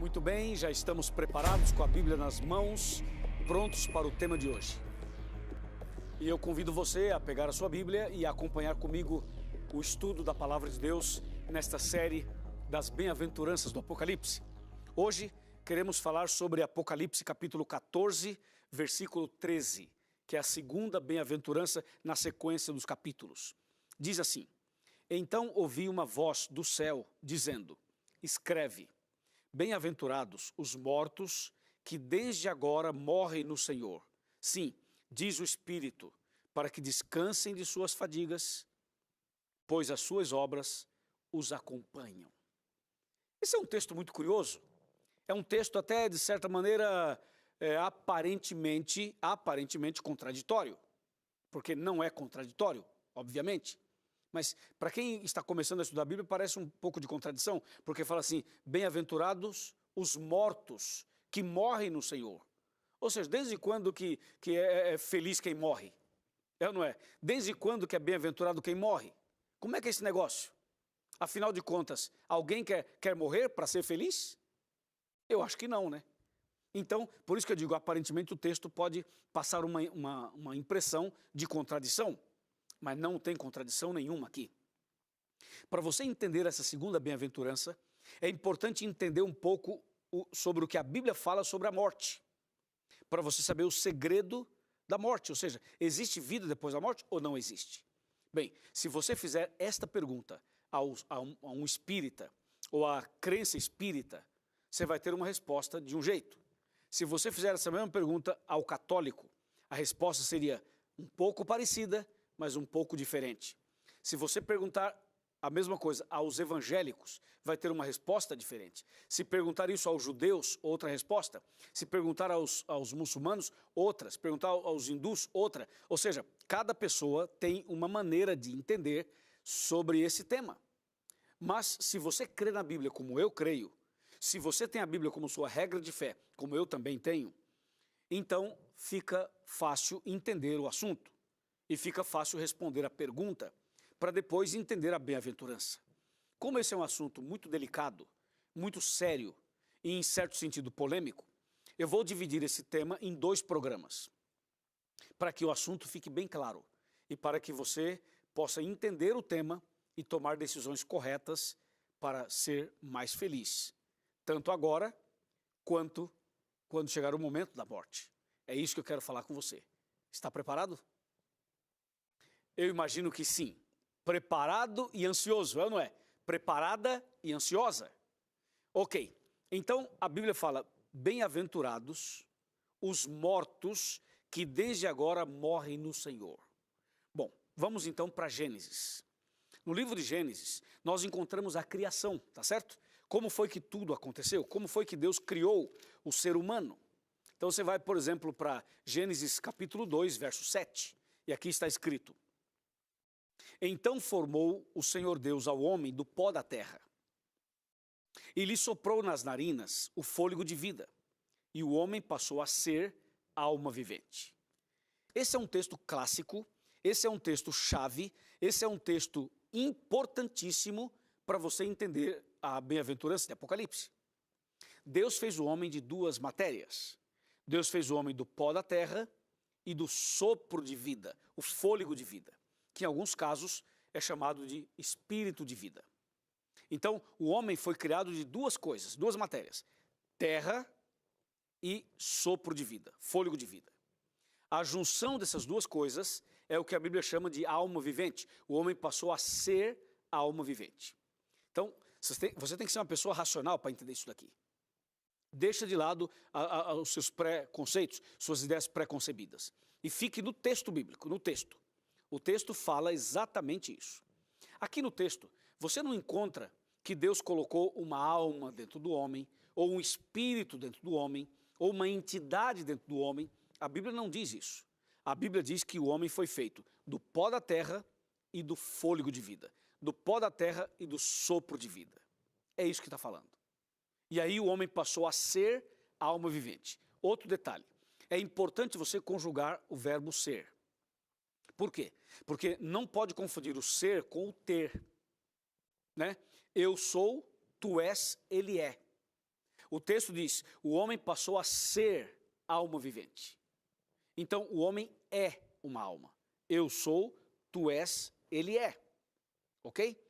Muito bem, já estamos preparados com a Bíblia nas mãos, prontos para o tema de hoje. E eu convido você a pegar a sua Bíblia e acompanhar comigo o estudo da Palavra de Deus nesta série das Bem-aventuranças do Apocalipse. Hoje queremos falar sobre Apocalipse capítulo 14, versículo 13, que é a segunda bem-aventurança na sequência dos capítulos. Diz assim: Então ouvi uma voz do céu dizendo: Escreve, bem-aventurados os mortos que desde agora morrem no Senhor. Sim, diz o Espírito, para que descansem de suas fadigas, pois as suas obras os acompanham. Esse é um texto muito curioso. É um texto até, de certa maneira, aparentemente contraditório. Porque não é contraditório, obviamente. Mas para quem está começando a estudar a Bíblia, parece um pouco de contradição, porque fala assim: bem-aventurados os mortos que morrem no Senhor. Ou seja, desde quando que é feliz quem morre? É ou não é? Desde quando que é bem-aventurado quem morre? Como é que é esse negócio? Afinal de contas, alguém quer morrer para ser feliz? Eu acho que não, né? Então, por isso que eu digo, aparentemente o texto pode passar uma impressão de contradição. Mas não tem contradição nenhuma aqui. Para você entender essa segunda bem-aventurança, é importante entender um pouco sobre o que a Bíblia fala sobre a morte. Para você saber o segredo da morte, ou seja, existe vida depois da morte ou não existe? Bem, se você fizer esta pergunta a um espírita ou à crença espírita, você vai ter uma resposta de um jeito. Se você fizer essa mesma pergunta ao católico, a resposta seria um pouco parecida, mas um pouco diferente. Se você perguntar a mesma coisa aos evangélicos, vai ter uma resposta diferente. Se perguntar isso aos judeus, outra resposta. Se perguntar aos muçulmanos, outra. Se perguntar aos hindus, outra. Ou seja, cada pessoa tem uma maneira de entender sobre esse tema. Mas se você crê na Bíblia como eu creio, se você tem a Bíblia como sua regra de fé, como eu também tenho, então fica fácil entender o assunto. E fica fácil responder a pergunta para depois entender a bem-aventurança. Como esse é um assunto muito delicado, muito sério e, em certo sentido, polêmico, eu vou dividir esse tema em 2 programas, para que o assunto fique bem claro e para que você possa entender o tema e tomar decisões corretas para ser mais feliz, tanto agora quanto quando chegar o momento da morte. É isso que eu quero falar com você. Está preparado? Eu imagino que sim. Preparado e ansioso, é ou não é? Preparada e ansiosa. Ok, então a Bíblia fala: bem-aventurados os mortos que desde agora morrem no Senhor. Bom, vamos então para Gênesis. No livro de Gênesis, nós encontramos a criação, tá certo? Como foi que tudo aconteceu? Como foi que Deus criou o ser humano? Então você vai, por exemplo, para Gênesis capítulo 2, verso 7, e aqui está escrito: Então formou o Senhor Deus ao homem do pó da terra, e lhe soprou nas narinas o fôlego de vida, e o homem passou a ser alma vivente. Esse é um texto clássico, esse é um texto chave, esse é um texto importantíssimo para você entender a bem-aventurança de Apocalipse. Deus fez o homem de 2 matérias. Deus fez o homem do pó da terra e do sopro de vida, o fôlego de vida, que em alguns casos é chamado de espírito de vida. Então, o homem foi criado de 2 coisas, 2 matérias: terra e sopro de vida, fôlego de vida. A junção dessas 2 coisas é o que a Bíblia chama de alma vivente. O homem passou a ser alma vivente. Então, você tem que ser uma pessoa racional para entender isso daqui. Deixa de lado os seus preconceitos, suas ideias preconcebidas. E fique no texto bíblico, no texto. O texto fala exatamente isso. Aqui no texto, você não encontra que Deus colocou uma alma dentro do homem, ou um espírito dentro do homem, ou uma entidade dentro do homem. A Bíblia não diz isso. A Bíblia diz que o homem foi feito do pó da terra e do fôlego de vida. Do pó da terra e do sopro de vida. É isso que está falando. E aí o homem passou a ser alma vivente. Outro detalhe, é importante você conjugar o verbo ser. Por quê? Porque não pode confundir o ser com o ter, né? Eu sou, tu és, ele é. O texto diz, o homem passou a ser alma vivente. Então, o homem é uma alma. Eu sou, tu és, ele é. Ok?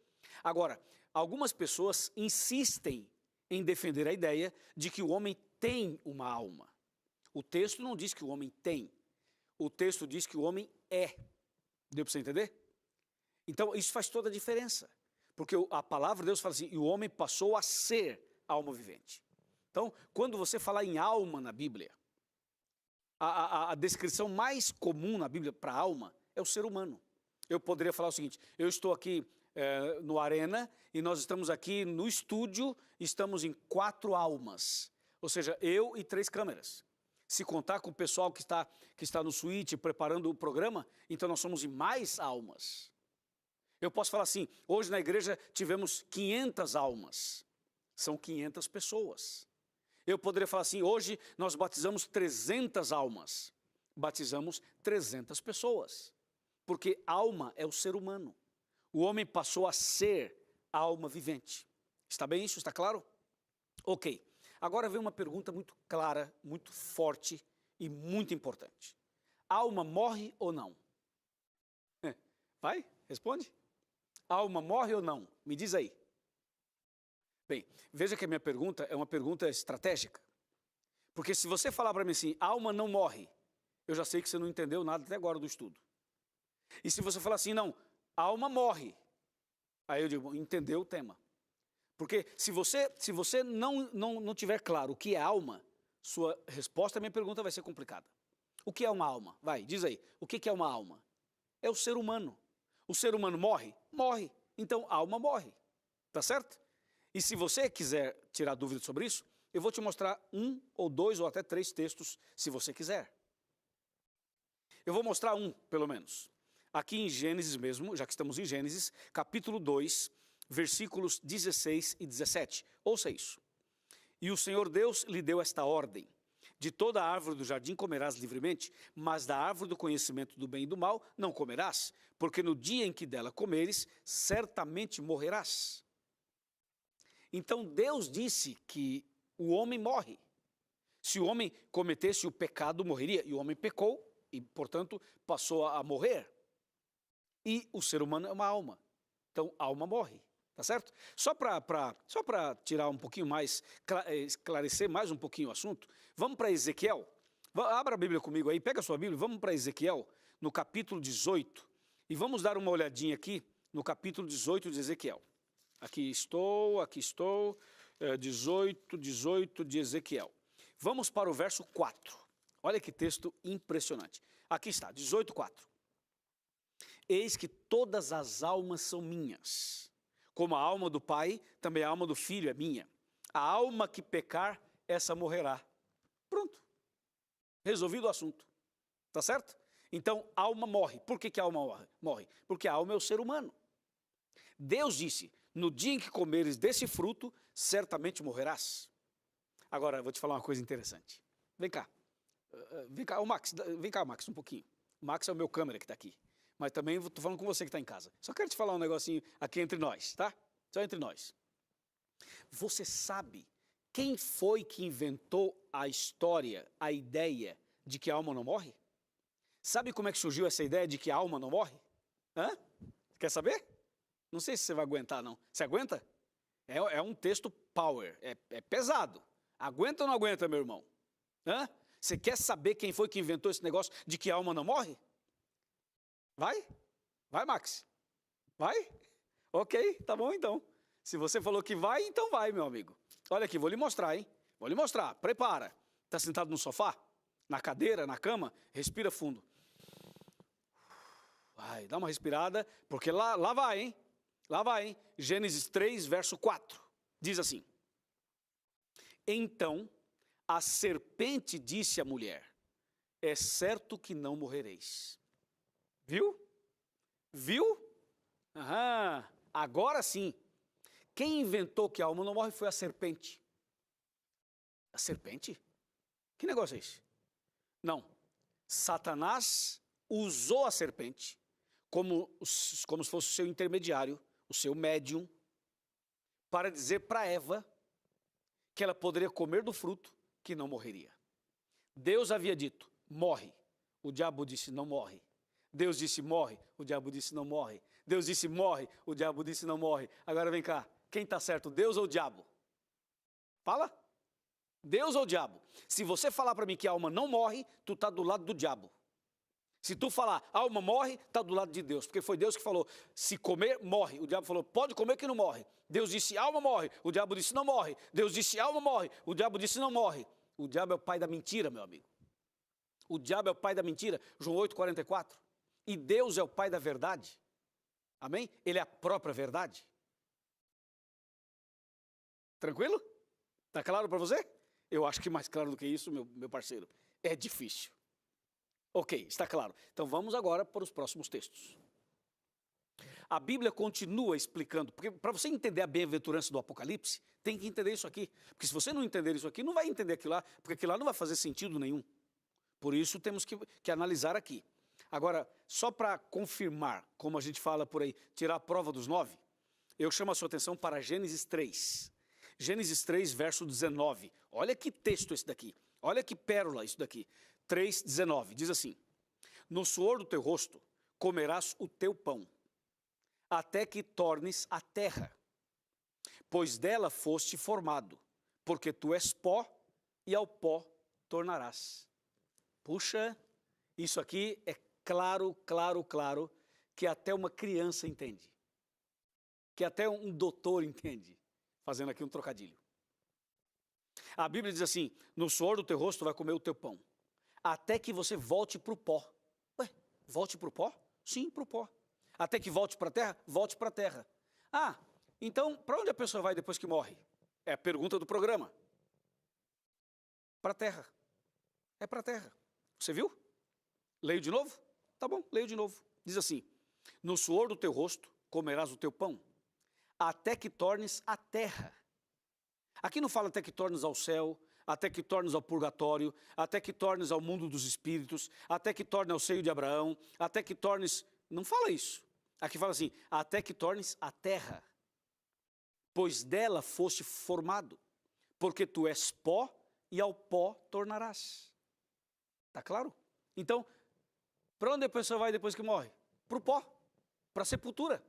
Agora, algumas pessoas insistem em defender a ideia de que o homem tem uma alma. O texto não diz que o homem tem. O texto diz que o homem é. Deu para você entender? Então, isso faz toda a diferença. Porque a palavra de Deus fala assim, e o homem passou a ser alma vivente. Então, quando você falar em alma na Bíblia, a descrição mais comum na Bíblia para alma é o ser humano. Eu poderia falar o seguinte, eu estou aqui no Arena e nós estamos aqui no estúdio, estamos em 4 almas. Ou seja, eu e 3 câmeras. Se contar com o pessoal que está no suíte preparando o programa, então nós somos em mais almas. Eu posso falar assim, hoje na igreja tivemos 500 almas. São 500 pessoas. Eu poderia falar assim, hoje nós batizamos 300 almas. Batizamos 300 pessoas. Porque alma é o ser humano. O homem passou a ser alma vivente. Está bem isso? Está claro? Ok. Agora vem uma pergunta muito clara, muito forte e muito importante. Alma morre ou não? Vai? Responde. Alma morre ou não? Me diz aí. Bem, veja que a minha pergunta é uma pergunta estratégica. Porque se você falar para mim assim, alma não morre, eu já sei que você não entendeu nada até agora do estudo. E se você falar assim, não, alma morre, aí eu digo, entendeu o tema. Porque se você não tiver claro o que é alma, sua resposta à minha pergunta vai ser complicada. O que é uma alma? Vai, diz aí, o que é uma alma? É o ser humano. O ser humano morre? Morre. Então, a alma morre. Tá certo? E se você quiser tirar dúvida sobre isso, eu vou te mostrar 1 ou 2 ou até 3 textos, se você quiser. Eu vou mostrar um, pelo menos. Aqui em Gênesis mesmo, já que estamos em Gênesis, capítulo 2, versículos 16 e 17. Ouça isso. E o Senhor Deus lhe deu esta ordem. De toda a árvore do jardim comerás livremente, mas da árvore do conhecimento do bem e do mal não comerás, porque no dia em que dela comeres, certamente morrerás. Então Deus disse que o homem morre. Se o homem cometesse o pecado, morreria. E o homem pecou e, portanto, passou a morrer. E o ser humano é uma alma. Então, a alma morre. Tá certo? Só para tirar um pouquinho mais, esclarecer mais um pouquinho o assunto, vamos para Ezequiel. Abra a Bíblia comigo aí, pega a sua Bíblia, vamos para Ezequiel, no capítulo 18, e vamos dar uma olhadinha aqui no capítulo 18 de Ezequiel. Aqui estou, 18 de Ezequiel. Vamos para o verso 4. Olha que texto impressionante. Aqui está, 18:4. Eis que todas as almas são minhas. Como a alma do Pai, também a alma do Filho é minha. A alma que pecar, essa morrerá. Pronto. Resolvido o assunto. Tá certo? Então, a alma morre. Por que a alma morre? Porque a alma é o ser humano. Deus disse, no dia em que comeres desse fruto, certamente morrerás. Agora, eu vou te falar uma coisa interessante. Vem cá. Vem cá, Max, um pouquinho. O Max é o meu câmera que está aqui. Mas também estou falando com você que está em casa. Só quero te falar um negocinho aqui entre nós, tá? Só entre nós. Você sabe quem foi que inventou a história, a ideia de que a alma não morre? Sabe como é que surgiu essa ideia de que a alma não morre? Hã? Quer saber? Não sei se você vai aguentar, não. Você aguenta? É um texto power, é pesado. Aguenta ou não aguenta, meu irmão? Hã? Você quer saber quem foi que inventou esse negócio de que a alma não morre? Vai? Vai, Max? Vai? Ok, tá bom então. Se você falou que vai, então vai, meu amigo. Olha aqui, vou lhe mostrar, hein? Vou lhe mostrar. Prepara. Está sentado no sofá? Na cadeira, na cama? Respira fundo. Vai, dá uma respirada, porque lá vai, hein? Lá vai, hein? Gênesis 3, verso 4. Diz assim. Então, a serpente disse à mulher, é certo que não morrereis. Viu? Viu? Aham, agora sim. Quem inventou que a alma não morre foi a serpente. A serpente? Que negócio é esse? Não. Satanás usou a serpente como se fosse o seu intermediário, o seu médium, para dizer para Eva que ela poderia comer do fruto que não morreria. Deus havia dito, morre. O diabo disse, não morre. Deus disse, morre. O diabo disse, não morre. Deus disse, morre. O diabo disse, não morre. Agora vem cá, quem está certo, Deus ou o diabo? Fala. Deus ou o diabo? Se você falar para mim que a alma não morre, tu está do lado do diabo. Se tu falar, alma morre, está do lado de Deus. Porque foi Deus que falou, se comer, morre. O diabo falou, pode comer que não morre. Deus disse, alma morre. O diabo disse, não morre. Deus disse, alma morre. O diabo disse, não morre. O diabo é o pai da mentira, meu amigo. O diabo é o pai da mentira. João 8,44. E Deus é o pai da verdade. Amém? Ele é a própria verdade. Tranquilo? Está claro para você? Eu acho que mais claro do que isso, meu parceiro. É difícil. Ok, está claro. Então vamos agora para os próximos textos. A Bíblia continua explicando, porque para você entender a bem-aventurança do Apocalipse, tem que entender isso aqui. Porque se você não entender isso aqui, não vai entender aquilo lá, porque aquilo lá não vai fazer sentido nenhum. Por isso temos que analisar aqui. Agora, só para confirmar, como a gente fala por aí, tirar a prova dos 9, eu chamo a sua atenção para Gênesis 3. Gênesis 3, verso 19. Olha que texto esse daqui. Olha que pérola isso daqui. 3,19, diz assim, no suor do teu rosto comerás o teu pão, até que tornes a terra, pois dela foste formado, porque tu és pó e ao pó tornarás. Puxa, isso aqui é claro, que até uma criança entende, que até um doutor entende, fazendo aqui um trocadilho. A Bíblia diz assim, no suor do teu rosto vai comer o teu pão, até que você volte para o pó. Ué, volte para o pó? Sim, para o pó. Até que volte para a terra? Volte para a terra. Ah, então para onde a pessoa vai depois que morre? É a pergunta do programa. Para a terra. É para a terra. Você viu? Leio de novo? Tá bom, leio de novo. Diz assim, no suor do teu rosto comerás o teu pão, até que tornes a terra. Aqui não fala até que tornes ao céu, até que tornes ao purgatório, até que tornes ao mundo dos espíritos, até que tornes ao seio de Abraão, até que tornes... Não fala isso. Aqui fala assim, até que tornes a terra, pois dela foste formado, porque tu és pó e ao pó tornarás. Tá claro? Então, para onde a pessoa vai depois que morre? Para o pó, para a sepultura.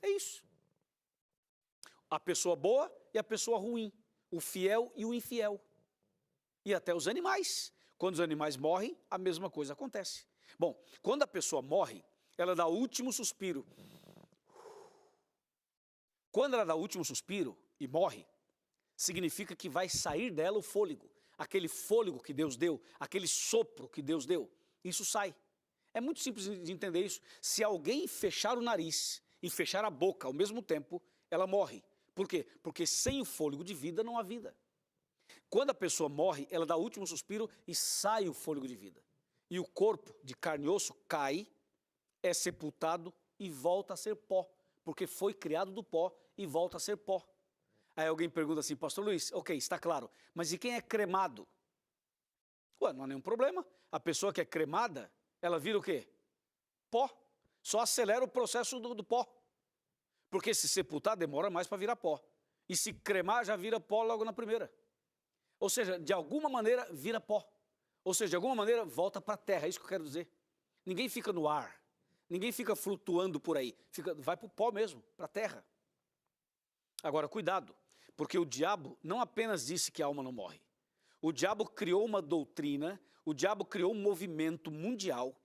É isso. A pessoa boa e a pessoa ruim. O fiel e o infiel. E até os animais. Quando os animais morrem, a mesma coisa acontece. Bom, quando a pessoa morre, ela dá o último suspiro. Quando ela dá o último suspiro e morre, significa que vai sair dela o fôlego. Aquele fôlego que Deus deu, aquele sopro que Deus deu, isso sai. É muito simples de entender isso. Se alguém fechar o nariz e fechar a boca ao mesmo tempo, ela morre. Por quê? Porque sem o fôlego de vida não há vida. Quando a pessoa morre, ela dá o último suspiro e sai o fôlego de vida. E o corpo de carne e osso cai, é sepultado e volta a ser pó. Porque foi criado do pó e volta a ser pó. Aí alguém pergunta assim, pastor Luiz, ok, está claro, mas e quem é cremado? Ué, não há nenhum problema. A pessoa que é cremada, ela vira o quê? Pó. Só acelera o processo do pó. Porque se sepultar demora mais para virar pó. E se cremar já vira pó logo na primeira. Ou seja, de alguma maneira vira pó. Ou seja, de alguma maneira volta para a terra, é isso que eu quero dizer. Ninguém fica no ar. Ninguém fica flutuando por aí. Vai para o pó mesmo, para a terra. Agora, cuidado, porque o diabo não apenas disse que a alma não morre. O diabo criou uma doutrina, o diabo criou um movimento mundial,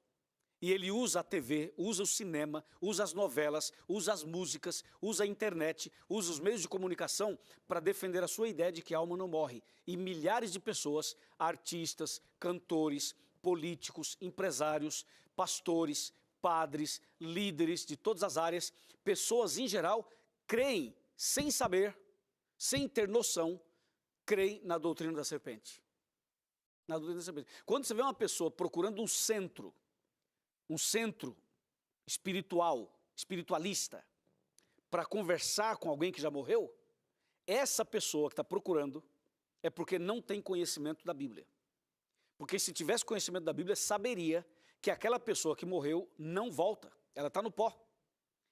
e ele usa a TV, usa o cinema, usa as novelas, usa as músicas, usa a internet, usa os meios de comunicação para defender a sua ideia de que a alma não morre. E milhares de pessoas, artistas, cantores, políticos, empresários, pastores, padres, líderes de todas as áreas, pessoas em geral, creem sem saber, sem ter noção, creem na doutrina da serpente. Na doutrina da serpente. Quando você vê uma pessoa procurando um centro espiritual, espiritualista, para conversar com alguém que já morreu, essa pessoa que está procurando é porque não tem conhecimento da Bíblia. Porque se tivesse conhecimento da Bíblia, saberia que aquela pessoa que morreu não volta, ela está no pó.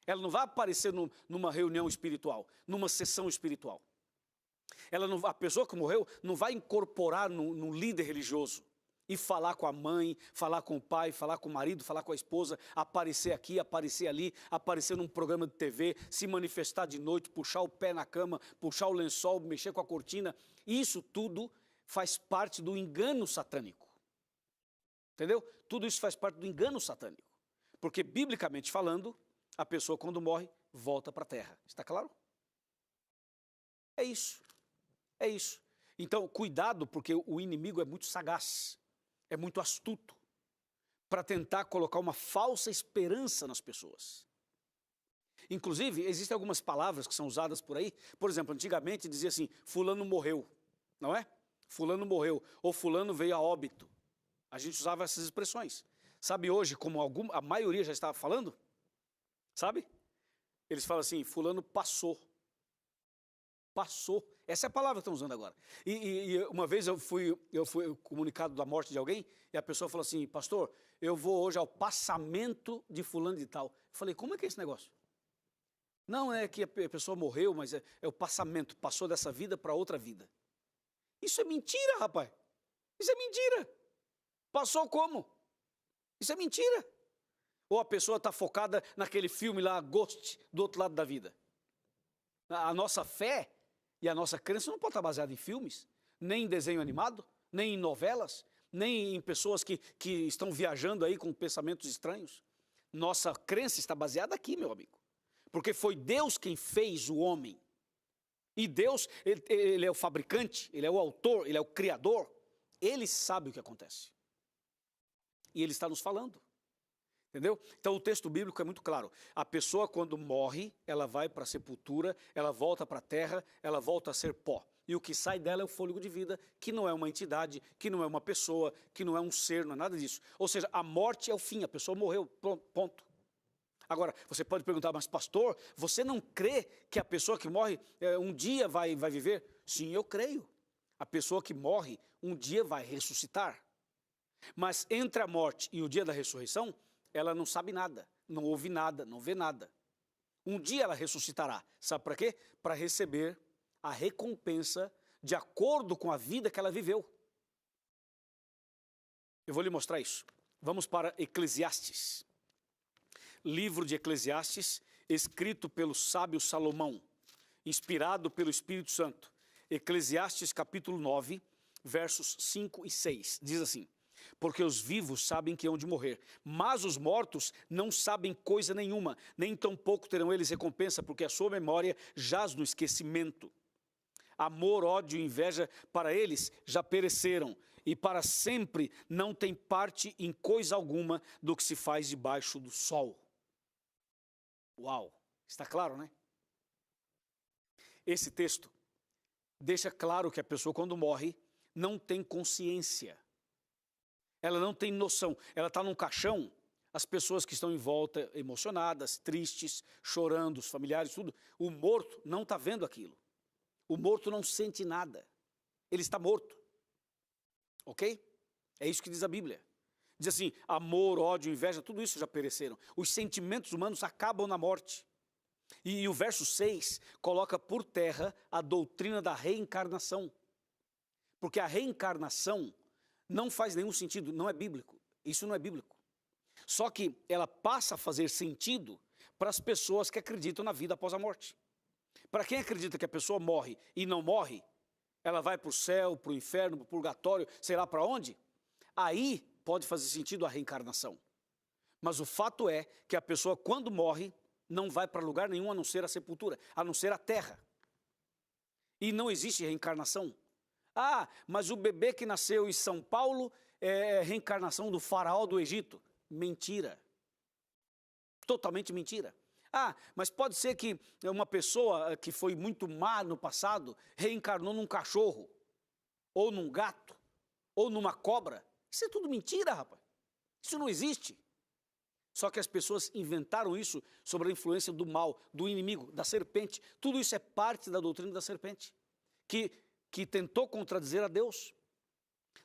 Ela não vai aparecer numa reunião espiritual, numa sessão espiritual. A pessoa que morreu não vai incorporar no líder religioso e falar com a mãe, falar com o pai, falar com o marido, falar com a esposa, aparecer aqui, aparecer ali, aparecer num programa de TV, se manifestar de noite, puxar o pé na cama, puxar o lençol, mexer com a cortina. Isso tudo faz parte do engano satânico. Entendeu? Tudo isso faz parte do engano satânico. Porque, biblicamente falando, a pessoa quando morre, volta para a terra. Está claro? É isso. É isso. Então, cuidado, porque o inimigo é muito sagaz, é muito astuto, para tentar colocar uma falsa esperança nas pessoas. Inclusive, existem algumas palavras que são usadas por aí. Por exemplo, antigamente dizia assim, fulano morreu, não é? Fulano morreu, ou fulano veio a óbito. A gente usava essas expressões. Sabe hoje, como a maioria já estava falando? Sabe? Eles falam assim, fulano passou. Passou. Essa é a palavra que estão usando agora. E uma vez eu fui comunicado da morte de alguém, e a pessoa falou assim, pastor, eu vou hoje ao passamento de fulano de tal. Eu falei, como é que é esse negócio? Não é que a pessoa morreu, mas é o passamento, passou dessa vida para outra vida. Isso é mentira, rapaz. Isso é mentira. Passou como? Isso é mentira. Ou a pessoa está focada naquele filme lá, Ghost, do outro lado da vida. A nossa fé e a nossa crença não pode estar baseada em filmes, nem em desenho animado, nem em novelas, nem em pessoas que estão viajando aí com pensamentos estranhos. Nossa crença está baseada aqui, meu amigo. Porque foi Deus quem fez o homem. E Deus, ele é o fabricante, ele é o autor, ele é o criador. Ele sabe o que acontece. E ele está nos falando. Entendeu? Então o texto bíblico é muito claro. A pessoa quando morre, ela vai para a sepultura, ela volta para a terra, ela volta a ser pó. E o que sai dela é o fôlego de vida, que não é uma entidade, que não é uma pessoa, que não é um ser, não é nada disso. Ou seja, a morte é o fim, a pessoa morreu, ponto. Agora, você pode perguntar, mas pastor, você não crê que a pessoa que morre um dia vai viver? Sim, eu creio. A pessoa que morre um dia vai ressuscitar. Mas entre a morte e o dia da ressurreição, ela não sabe nada, não ouve nada, não vê nada. Um dia ela ressuscitará. Sabe para quê? Para receber a recompensa de acordo com a vida que ela viveu. Eu vou lhe mostrar isso. Vamos para Eclesiastes. Livro de Eclesiastes, escrito pelo sábio Salomão, inspirado pelo Espírito Santo. Eclesiastes capítulo 9, versos 5 e 6. Diz assim, porque os vivos sabem que hão de morrer, mas os mortos não sabem coisa nenhuma, nem tampouco terão eles recompensa, porque a sua memória jaz no esquecimento. Amor, ódio e inveja para eles já pereceram, e para sempre não tem parte em coisa alguma do que se faz debaixo do sol. Uau! Está claro, né? Esse texto deixa claro que a pessoa quando morre não tem consciência. Ela não tem noção. Ela está num caixão, as pessoas que estão em volta emocionadas, tristes, chorando, os familiares, tudo. O morto não está vendo aquilo. O morto não sente nada. Ele está morto. Ok? É isso que diz a Bíblia. Diz assim, amor, ódio, inveja, tudo isso já pereceram. Os sentimentos humanos acabam na morte. E o verso 6 coloca por terra a doutrina da reencarnação. Porque a reencarnação não faz nenhum sentido, não é bíblico. Isso não é bíblico. Só que ela passa a fazer sentido para as pessoas que acreditam na vida após a morte. Para quem acredita que a pessoa morre e não morre, ela vai para o céu, para o inferno, para o purgatório, sei lá para onde, aí pode fazer sentido a reencarnação. Mas o fato é que a pessoa quando morre não vai para lugar nenhum a não ser a sepultura, a não ser a terra. E não existe reencarnação. Ah, mas o bebê que nasceu em São Paulo é reencarnação do faraó do Egito. Mentira. Totalmente mentira. Ah, mas pode ser que uma pessoa que foi muito má no passado reencarnou num cachorro, ou num gato, ou numa cobra. Isso é tudo mentira, rapaz. Isso não existe. Só que as pessoas inventaram isso sobre a influência do mal, do inimigo, da serpente. Tudo isso é parte da doutrina da serpente, que tentou contradizer a Deus.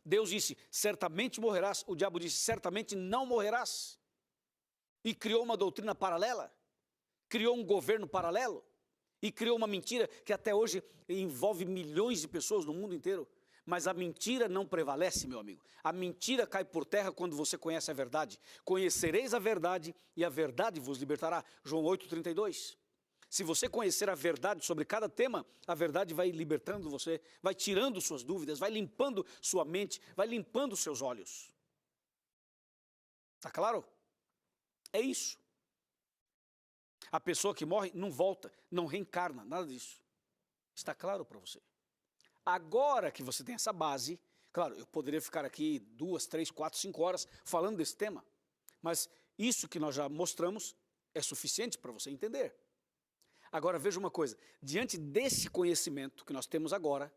Deus disse, certamente morrerás. O diabo disse, certamente não morrerás. E criou uma doutrina paralela. Criou um governo paralelo. E criou uma mentira que até hoje envolve milhões de pessoas no mundo inteiro. Mas a mentira não prevalece, meu amigo. A mentira cai por terra quando você conhece a verdade. Conhecereis a verdade e a verdade vos libertará. João 8,32. Se você conhecer a verdade sobre cada tema, a verdade vai libertando você, vai tirando suas dúvidas, vai limpando sua mente, vai limpando seus olhos. Tá claro? É isso. A pessoa que morre não volta, não reencarna, nada disso. Está claro para você? Agora que você tem essa base, claro, eu poderia ficar aqui 2, 3, 4, 5 horas falando desse tema, mas isso que nós já mostramos é suficiente para você entender. Agora veja uma coisa, diante desse conhecimento que nós temos agora,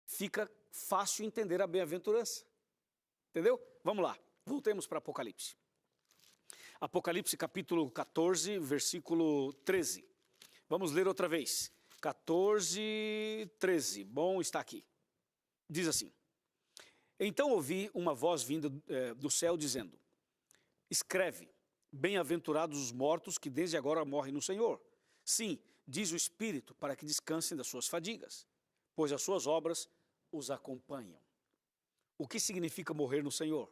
fica fácil entender a bem-aventurança. Entendeu? Vamos lá, voltemos para Apocalipse. Apocalipse capítulo 14, versículo 13. Vamos ler outra vez. 14, 13. Bom, está aqui. Diz assim: Então ouvi uma voz vinda do céu dizendo: Escreve, bem-aventurados os mortos que desde agora morrem no Senhor. Sim, diz o Espírito, para que descansem das suas fadigas, pois as suas obras os acompanham. O que significa morrer no Senhor?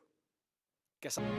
Quer saber?